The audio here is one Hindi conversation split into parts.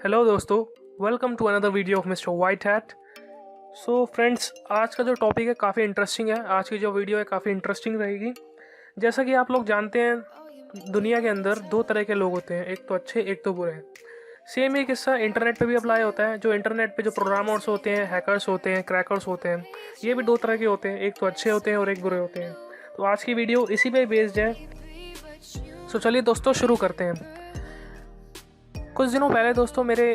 हेलो दोस्तों, welcome to another video of mister White Hat. So friends, आज का जो टॉपिक है काफ़ी इंटरेस्टिंग है। आज की जो वीडियो है काफ़ी इंटरेस्टिंग रहेगी। जैसा कि आप लोग जानते हैं, दुनिया के अंदर दो तरह के लोग होते हैं, एक तो अच्छे, एक तो बुरे। सेम ही किस्सा इंटरनेट पे भी अप्लाई होता है। जो इंटरनेट पे जो प्रोग्रामर्स होते हैं, हैकर्स होते हैं, क्रैकर्स होते हैं, ये भी दो तरह के होते हैं, एक तो अच्छे होते हैं और एक बुरे होते हैं। तो आज की वीडियो इसी पे बेस्ड है। सो चलिए दोस्तों, शुरू करते हैं। कुछ दिनों पहले दोस्तों मेरे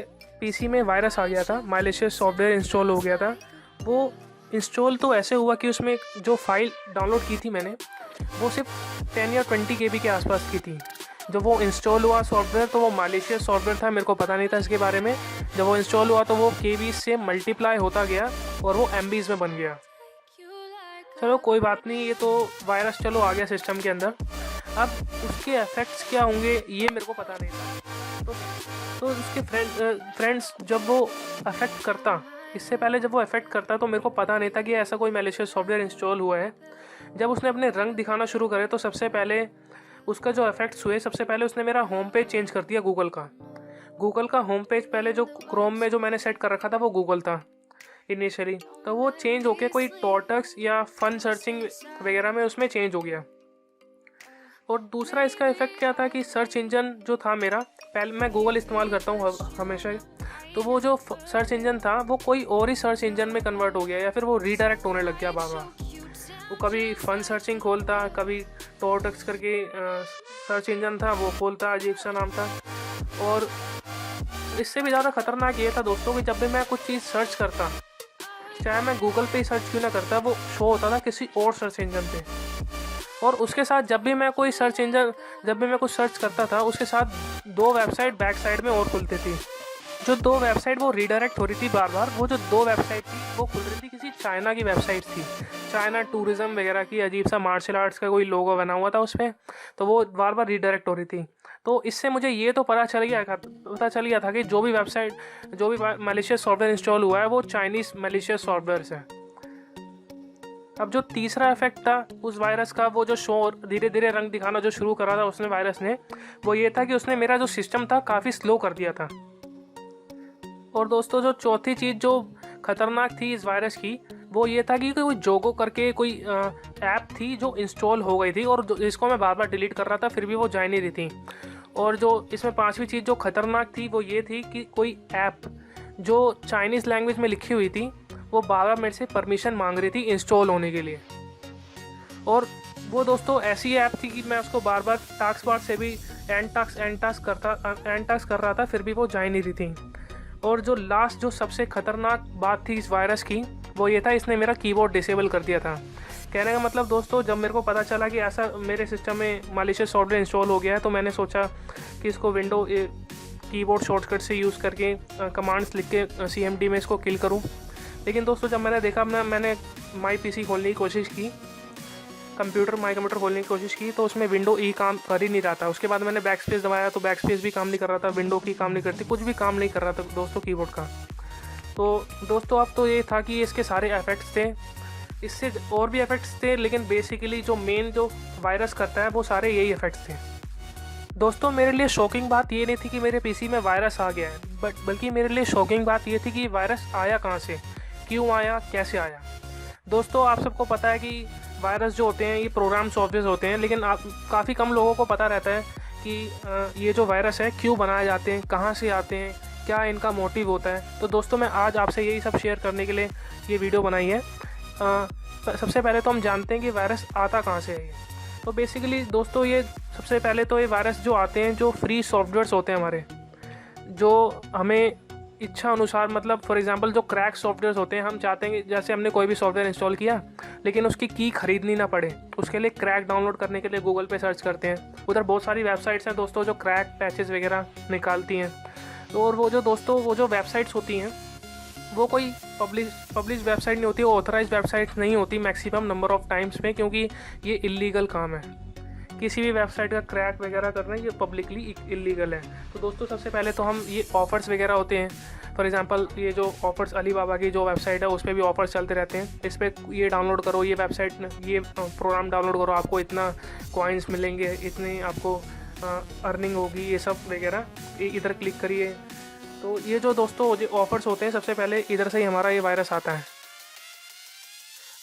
पीसी में वायरस आ गया था, मालिशियस सॉफ्टवेयर इंस्टॉल हो गया था। वो इंस्टॉल तो ऐसे हुआ कि उसमें जो फाइल डाउनलोड की थी मैंने, वो सिर्फ 10 या 20 KB के आसपास की थी। जब वो इंस्टॉल हुआ सॉफ्टवेयर, तो वो मालिशियस सॉफ्टवेयर था, मेरे को पता नहीं था इसके बारे में। जब वो इंस्टॉल हुआ तो वो KB से मल्टीप्लाई होता गया और वो MBs में बन गया। चलो कोई बात नहीं, ये तो वायरस चलो आ गया सिस्टम के अंदर। अब उसके इफेक्ट्स क्या होंगे ये मेरे को पता नहीं था। तो उसके फ्रेंड्स जब वो अफेक्ट करता, इससे पहले जब वो अफेक्ट करता तो मेरे को पता नहीं था कि ऐसा कोई मैलिशियस सॉफ्टवेयर इंस्टॉल हुआ है। जब उसने अपने रंग दिखाना शुरू करे तो सबसे पहले उसका जो इफेक्ट्स हुए, सबसे पहले उसने मेरा होम पेज चेंज कर दिया गूगल का होम पेज। पहले जो क्रोम में जो मैंने सेट कर रखा था वो गूगल था इनिशियली, तो वो चेंज होके कोई टॉटक्स या फन सर्चिंग वगैरह में उसमें चेंज हो गया। और दूसरा इसका इफेक्ट क्या था कि सर्च इंजन जो था मेरा, पहले मैं गूगल इस्तेमाल करता हूँ हमेशा ही, तो वो जो सर्च इंजन था वो कोई और ही सर्च इंजन में कन्वर्ट हो गया, या फिर वो रीडायरेक्ट होने लग गया बार बार। वो कभी फन सर्चिंग खोलता, कभी टॉटक्स करके सर्च इंजन था वो खोलता, अजीब सा नाम था। और इससे भी ज़्यादा खतरनाक ये था दोस्तों कि जब भी मैं कुछ चीज़ सर्च करता, चाहे मैं गूगल पे ही सर्च क्यों ना करता, वो शो होता था किसी और सर्च इंजन पे। और उसके साथ जब भी मैं कुछ सर्च करता था, उसके साथ दो वेबसाइट बैक साइड में और खुलती थी। जो दो वेबसाइट वो रीडायरेक्ट हो रही थी बार बार। वो जो दो वेबसाइट थी वो खुल रही थी, किसी चाइना की वेबसाइट थी, चाइना टूरिज्म वगैरह की, अजीब सा मार्शल आर्ट्स का कोई लोगो बना हुआ था उस पर। तो वो बार बार रीडायरेक्ट हो रही थी। तो इससे मुझे ये तो पता चल गया था कि जो भी मैलिशियस सॉफ्टवेयर इंस्टॉल हुआ है वो चाइनीज़ मैलिशियस सॉफ्टवेयर है। अब जो तीसरा इफेक्ट था उस वायरस का, वो जो शो धीरे धीरे रंग दिखाना जो शुरू करा था उसने वायरस ने, वो ये था कि उसने मेरा जो सिस्टम था काफ़ी स्लो कर दिया था। और दोस्तों जो चौथी चीज़ जो खतरनाक थी इस वायरस की, वो ये था कि कोई जोगो करके कोई ऐप थी जो इंस्टॉल हो गई थी, और जिसको मैं बार बार डिलीट कर रहा था फिर भी वो जा नहीं रही थी। और जो इसमें पांचवी चीज़ जो खतरनाक थी वो ये थी कि कोई ऐप जो चाइनीज़ लैंग्वेज में लिखी हुई थी, वो बार बार मेरे से परमिशन मांग रही थी इंस्टॉल होने के लिए। और वो दोस्तों ऐसी ऐप थी कि मैं उसको बार बार टास्क बार से भी एंड टास्क कर रहा था, फिर भी वो जा ही नहीं रही थी। और जो लास्ट जो सबसे खतरनाक बात थी इस वायरस की, वो ये था इसने मेरा कीबोर्ड डिसेबल कर दिया था। कहने का मतलब दोस्तों, जब मेरे को पता चला कि ऐसा मेरे सिस्टम में मालिशियस सॉफ्टवेयर इंस्टॉल हो गया है, तो मैंने सोचा कि इसको विंडो कीबोर्ड शॉर्टकट से यूज़ करके कमांड्स लिख के CMD में इसको किल करूँ। लेकिन दोस्तों जब मैंने देखा, मैंने माई PC खोलने की कोशिश की, माई कंप्यूटर खोलने की कोशिश की, तो उसमें विंडो ई काम कर ही नहीं रहा था। उसके बाद मैंने बैकस्पेस दबाया तो बैकस्पेस भी काम नहीं कर रहा था, विंडो की काम नहीं करती, कुछ भी काम नहीं कर रहा था दोस्तों कीबोर्ड का। तो दोस्तों अब तो ये था कि इसके सारे इफेक्ट्स थे, इससे और भी इफेक्ट्स थे, लेकिन बेसिकली जो मेन जो वायरस करता है वो सारे यही इफेक्ट्स थे। दोस्तों मेरे लिए शॉकिंग बात ये नहीं थी कि मेरे PC में वायरस आ गया है, बल्कि मेरे लिए शॉकिंग बात ये थी कि वायरस आया कहाँ से, क्यों आया, कैसे आया। दोस्तों आप सबको पता है कि वायरस जो होते हैं ये प्रोग्राम सॉफ्टवेयर होते हैं, लेकिन काफ़ी कम लोगों को पता रहता है कि ये जो वायरस है क्यों बनाए जाते हैं, कहाँ से आते हैं, क्या इनका मोटिव होता है। तो दोस्तों मैं आज आपसे यही सब शेयर करने के लिए ये वीडियो बनाई है। सबसे पहले तो हम जानते हैं कि वायरस आता कहाँ से है। तो बेसिकली दोस्तों ये सबसे पहले तो ये वायरस जो आते हैं जो फ्री सॉफ्टवेयर्स होते हैं हमारे, जो हमें इच्छा अनुसार, मतलब फॉर एग्जांपल जो क्रैक सॉफ्टवेयर्स होते हैं, हम चाहते हैं कि जैसे हमने कोई भी सॉफ्टवेयर इंस्टॉल किया लेकिन उसकी की खरीदनी ना पड़े, उसके लिए क्रैक डाउनलोड करने के लिए गूगल पे सर्च करते हैं। उधर बहुत सारी वेबसाइट्स हैं दोस्तों जो क्रैक पैचेस वगैरह निकालती हैं। तो और वो जो वेबसाइट्स होती हैं वो कोई पब्लिश वेबसाइट नहीं होती, वो ऑथराइज वेबसाइट्स नहीं होती मैक्सिमम नंबर ऑफ टाइम्स में, क्योंकि ये इलीगल काम है। किसी भी वेबसाइट का क्रैक वगैरह करना ये पब्लिकली इलीगल है। तो दोस्तों सबसे पहले तो हम ये ऑफ़र्स वगैरह होते हैं, फॉर एग्जांपल ये जो ऑफ़र्स, अलीबाबा की जो वेबसाइट है उस पर भी ऑफ़र्स चलते रहते हैं। इस पर ये डाउनलोड करो, ये प्रोग्राम डाउनलोड करो, आपको इतना कॉइन्स मिलेंगे, इतनी आपको अर्निंग होगी, ये सब वगैरह, इधर क्लिक करिए। तो ये जो दोस्तों ऑफर्स होते हैं, सबसे पहले इधर से ही हमारा ये वायरस आता है।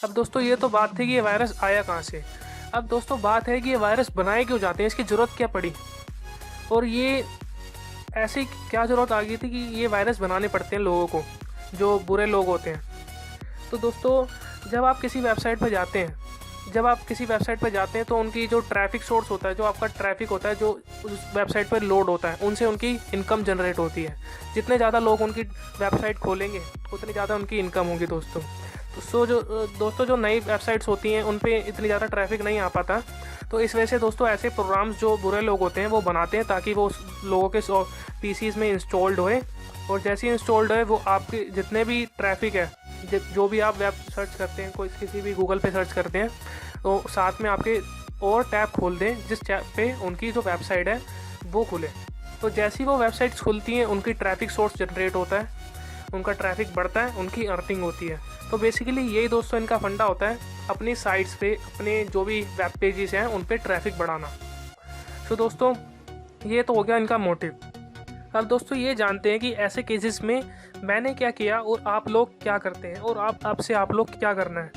अब दोस्तों ये तो बात थी कि ये वायरस आया कहाँ से। अब दोस्तों बात है कि ये वायरस बनाए क्यों जाते हैं, इसकी ज़रूरत क्या पड़ी, और ये ऐसी क्या ज़रूरत आ गई थी कि ये वायरस बनाने पड़ते हैं लोगों को, जो बुरे लोग होते हैं। तो दोस्तों जब आप किसी वेबसाइट पर जाते हैं तो उनकी जो ट्रैफिक सोर्स होता है, जो आपका ट्रैफिक होता है जो उस वेबसाइट पर लोड होता है, उनसे उनकी इनकम जनरेट होती है। जितने ज़्यादा लोग उनकी वेबसाइट खोलेंगे उतनी ज़्यादा उनकी इनकम होगी दोस्तों। तो दोस्तों जो नई वेबसाइट्स होती हैं उन पे इतनी ज़्यादा ट्रैफिक नहीं आ पाता, तो इस वजह से दोस्तों ऐसे प्रोग्राम्स जो बुरे लोग होते हैं वो बनाते हैं ताकि वो लोगों के पीसीज में इंस्टॉल्ड होए, और जैसे ही इंस्टॉल्ड है वो आपके जितने भी ट्रैफिक है, जो भी आप वेब सर्च करते हैं, कोई किसी भी गूगल पे सर्च करते हैं, तो साथ में आपके और टैब खोल दें जिस टैब पे उनकी जो वेबसाइट है वो खुले। तो जैसी वो वेबसाइट्स खुलती हैं उनकी ट्रैफिक सोर्स जनरेट होता है, उनका ट्रैफिक बढ़ता है, उनकी अर्निंग होती है। तो बेसिकली यही दोस्तों इनका फंडा होता है, अपनी साइट्स पे अपने जो भी वेब पेजेस हैं उन पे ट्रैफिक बढ़ाना। तो दोस्तों ये तो हो गया इनका मोटिव। अब दोस्तों ये जानते हैं कि ऐसे केसेस में मैंने क्या किया और आप लोग क्या करते हैं, और आप लोग क्या करना है।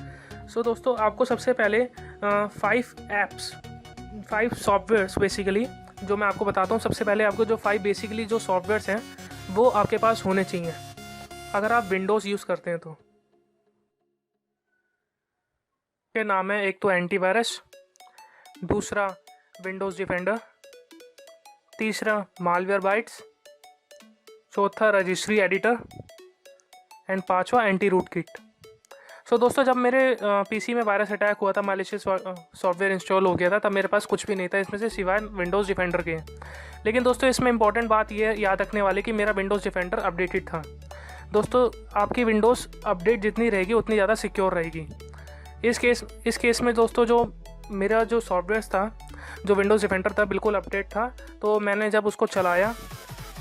सो दोस्तों आपको सबसे पहले 5 सॉफ्टवेयर्स बेसिकली जो मैं आपको बताता हूँ। सबसे पहले आपको जो 5 बेसिकली जो सॉफ्टवेयर्स हैं वो आपके पास होने चाहिए अगर आप विंडोज़ यूज़ करते हैं तो। के नाम है, एक तो एंटीवायरस, दूसरा विंडोज़ डिफेंडर, तीसरा मालवेयरबाइट्स, चौथा रजिस्ट्री एडिटर, एंड पांचवा एंटी रूट किट। सो दोस्तों जब मेरे पीसी में वायरस अटैक हुआ था, मैलिशियस सॉफ्टवेयर इंस्टॉल हो गया था, तब मेरे पास कुछ भी नहीं था इसमें से सिवाय विंडोज़ डिफेंडर के। लेकिन दोस्तों इसमें इंपॉर्टेंट बात ये याद रखने वाली कि मेरा विंडोज़ डिफेंडर अपडेटेड था। दोस्तों आपकी विंडोज़ अपडेट जितनी रहेगी उतनी ज़्यादा सिक्योर रहेगी। इस केस में दोस्तों जो मेरा जो सॉफ्टवेयर था, जो विंडोज़ डिफेंडर था, बिल्कुल अपडेट था। तो मैंने जब उसको चलाया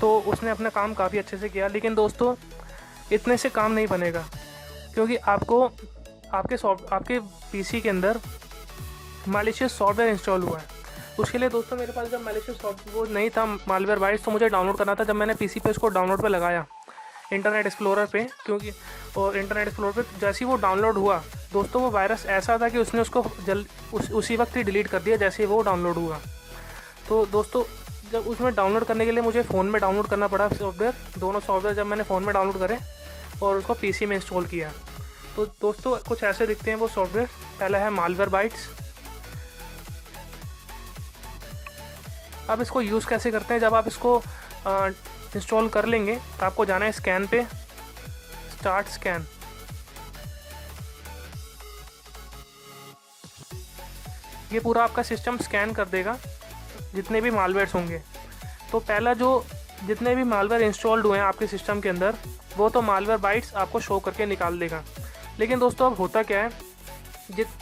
तो उसने अपना काम काफ़ी अच्छे से किया। लेकिन दोस्तों इतने से काम नहीं बनेगा, क्योंकि आपको आपके पीसी के अंदर मैलिशियस सॉफ्टवेयर इंस्टॉल हुआ है। उसके लिए दोस्तों मेरे पास जब मैलिशियस सॉफ्टवेयर वो नहीं था, मालवेयरबाइट्स, तो मुझे डाउनलोड करना था। जब मैंने पीसी पे उसको डाउनलोड पे लगाया इंटरनेट एक्सप्लोरर पे, क्योंकि और इंटरनेट एक्सप्लोरर पे जैसे ही वो डाउनलोड हुआ दोस्तों, वो वायरस ऐसा था कि उसने उसको उसी वक्त ही डिलीट कर दिया जैसे ही वो डाउनलोड हुआ। तो दोस्तों जब उसमें डाउनलोड करने के लिए मुझे फ़ोन में डाउनलोड करना पड़ा सॉफ्टवेयर। दोनों सॉफ्टवेयर जब मैंने फ़ोन में डाउनलोड करे और उसको पीसी में इंस्टॉल किया, तो दोस्तों कुछ ऐसे दिखते हैं वो सॉफ्टवेयर। पहला है मालवेयरबाइट्स। अब इसको यूज़ कैसे करते हैं, जब आप इसको इंस्टॉल कर लेंगे तो आपको जाना है स्कैन पे, स्टार्ट स्कैन। ये पूरा आपका सिस्टम स्कैन कर देगा जितने भी मालवेयर्स होंगे। तो पहला जो जितने भी मालवेयर इंस्टॉल्ड हुए हैं आपके सिस्टम के अंदर, वो तो मालवेयरबाइट्स आपको शो करके निकाल देगा। लेकिन दोस्तों अब होता क्या है,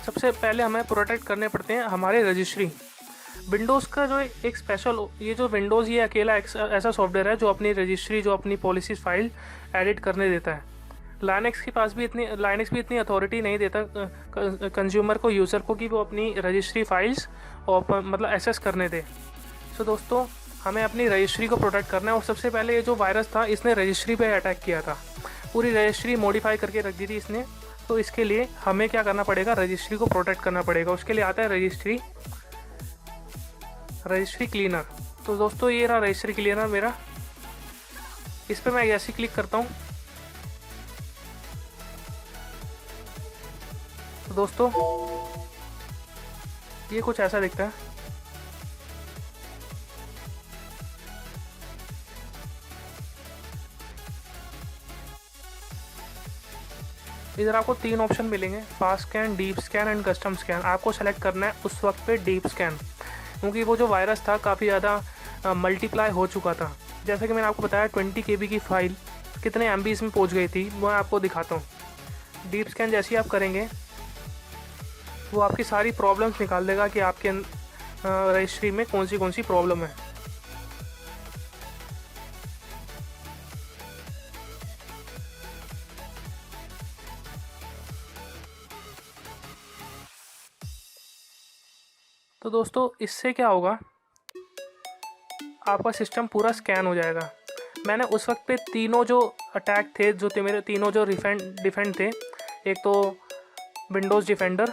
सबसे पहले हमें प्रोटेक्ट करने पड़ते हैं हमारे रजिस्ट्री। विंडोज़ का जो एक स्पेशल, ये जो विंडोज़ ये अकेला ऐसा सॉफ्टवेयर है जो अपनी रजिस्ट्री, जो अपनी पॉलिसीज फाइल एडिट करने देता है। लाइनक्स भी इतनी अथॉरिटी नहीं देता कंज्यूमर को, यूज़र को, कि वो अपनी रजिस्ट्री फाइल्स और मतलब एक्सेस करने दे। सो दोस्तों हमें अपनी रजिस्ट्री को प्रोटेक्ट करना है। और सबसे पहले ये जो वायरस था इसने रजिस्ट्री पे अटैक किया था, पूरी रजिस्ट्री मॉडिफाई करके रख दी थी इसने। तो इसके लिए हमें क्या करना पड़ेगा, रजिस्ट्री को प्रोटेक्ट करना पड़ेगा। उसके लिए आता है रजिस्ट्री क्लीनर। तो दोस्तों ये रहा रजिस्ट्री क्लीनर मेरा, इस पर मैं ऐसे क्लिक करता हूँ। तो दोस्तों ये कुछ ऐसा दिखता है। इधर आपको 3 ऑप्शन मिलेंगे, fast scan, deep scan and custom scan. आपको सेलेक्ट करना है उस वक्त पे डीप स्कैन, क्योंकि वो जो वायरस था काफ़ी ज़्यादा मल्टीप्लाई हो चुका था। जैसे कि मैंने आपको बताया 20 KB की फ़ाइल कितने MB इसमें पहुंच गई थी, वो मैं आपको दिखाता हूँ। डीप स्कैन जैसे ही आप करेंगे वो आपकी सारी प्रॉब्लम्स निकाल देगा कि आपके रजिस्ट्री में कौन सी प्रॉब्लम है। तो दोस्तों इससे क्या होगा, आपका सिस्टम पूरा स्कैन हो जाएगा। मैंने उस वक्त पे तीनों जो अटैक थे, जो मेरे तीनों जो डिफेंड थे, एक तो विंडोज़ डिफेंडर,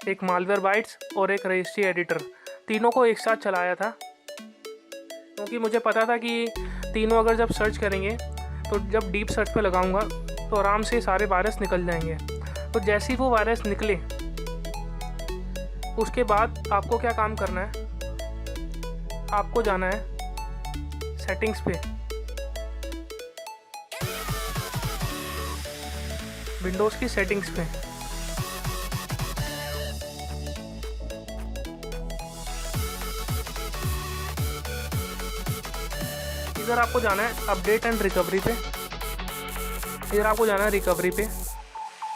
एक मालवेयर बाइट्स और एक रजिस्ट्री एडिटर, तीनों को एक साथ चलाया था। क्योंकि मुझे पता था कि तीनों अगर जब सर्च करेंगे तो जब डीप सर्च पे लगाऊंगा तो आराम से सारे वायरस निकल जाएंगे। तो जैसे ही वो वायरस निकले उसके बाद आपको क्या काम करना है, आपको जाना है सेटिंग्स पे, विंडोज़ की सेटिंग्स पे। इधर आपको जाना है अपडेट एंड रिकवरी पे, इधर आपको जाना है रिकवरी पे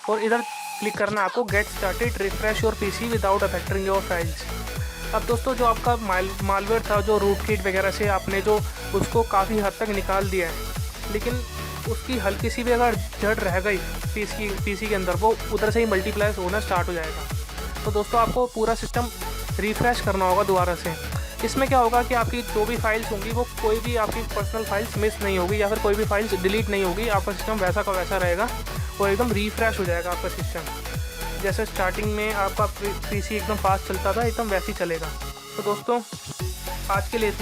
और इधर क्लिक करना है आपको get started refresh your PC without affecting your files. अब दोस्तों जो आपका मालवेयर था, जो रूट किट वगैरह से आपने जो उसको काफ़ी हद तक निकाल दिया है, लेकिन उसकी हल्की सी भी अगर जड़ रह गई पीसी के अंदर, वो उधर से ही मल्टीप्लाई होना स्टार्ट हो जाएगा। तो दोस्तों आपको पूरा सिस्टम रिफ्रेश करना होगा दोबारा से। इसमें क्या होगा कि आपकी जो भी फाइल्स होंगी वो कोई भी आपकी पर्सनल फाइल्स मिस नहीं होगी या फिर कोई भी फाइल्स डिलीट नहीं होगी, आपका सिस्टम वैसा का वैसा रहेगा और एकदम रिफ्रेश हो जाएगा आपका सिस्टम। जैसे स्टार्टिंग में आपका पीसी एकदम फास्ट चलता था, एकदम वैसे ही चलेगा। तो दोस्तों आज के लिए इतना।